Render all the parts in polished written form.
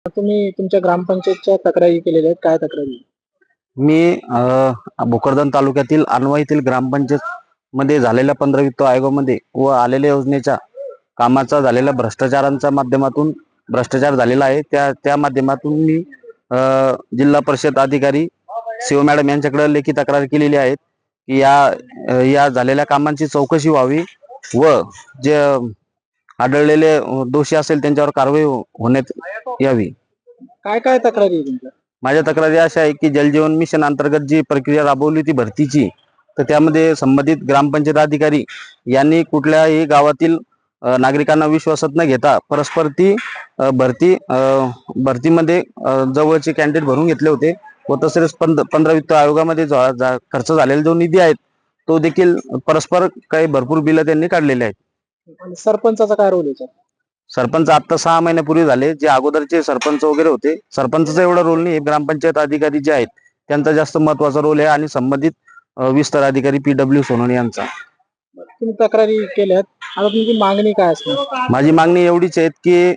तुम्ही तुमच्या ग्रामपंचायतच्या तक्रारी केलेल्या आहेत, काय तक्रारी? मी भोकरदन तालुक्यातील अनवा येथील ग्रामपंचायत मध्ये झालेल्या 15 वित्त आयोगामध्ये व आलेल्या योजनेच्या कामाचा झालेल्या भ्रष्टाचारांच्या माध्यमातून भ्रष्टाचार झालेला आहे. त्या माध्यमातून मी जिल्हा परिषद अधिकारी शिव मॅडम यांच्याकडे लेखी तक्रार केलेली आहे की या झालेल्या कामांची चौकशी व्हावी व जे आढळलेले दोषी असेल त्यांच्यावर कारवाई होण्यात यावी. काय काय तक्रारी आहे तुमच्या? माझ्या तक्रारी अशा आहे की जलजीवन मिशन अंतर्गत जी प्रक्रिया राबवली होती भरतीची, तर त्यामध्ये संबंधित ग्रामपंचायत अधिकारी यांनी कुठल्याही गावातील नागरिकांना विश्वासात न घेता परस्पर ती भरतीमध्ये जवळचे कॅन्डिडेट भरून घेतले होते व तसेच 15 वित्त आयोगामध्ये खर्च झालेला जो निधी आहे तो देखील परस्पर काही भरपूर बिलं त्यांनी काढलेले आहेत. आणि सरपंचाचा काय रोल आहे? सरपंच आता 6 महिन्यापूर्वी झाले. जे अगोदरचे सरपंच वगैरे होते, सरपंचाचा एवढा रोल नाही. ग्रामपंचायत अधिकारी जे आहेत त्यांचा जास्त महत्वाचा रोल आहे आणि संबंधित विस्तार अधिकारी PW सोनवणे यांचा. तुम्ही तक्रारी केल्यात, आता तुमची मागणी काय असणार? माझी मागणी एवढीच आहे की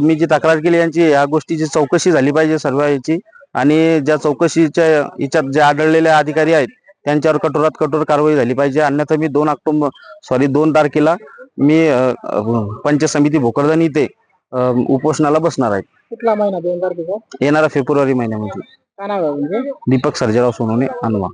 मी जी तक्रार केली यांची या गोष्टीची चौकशी झाली पाहिजे सर्व याची, आणि ज्या चौकशीच्या याच्यात जे आढळलेले अधिकारी आहेत त्यांच्यावर कठोरात कठोर कारवाई झाली पाहिजे. अन्यथा मी 2 तारखेला मी पंचायत समिती भोकरदन इथे उपोषणाला बसणार आहे. कुठला महिना? 2 तारखेचा? येणारा फेब्रुवारी महिन्यामध्ये. काय नाव आहे म्हणजे? दीपक सर्जेराव सोनवणे, अनवा.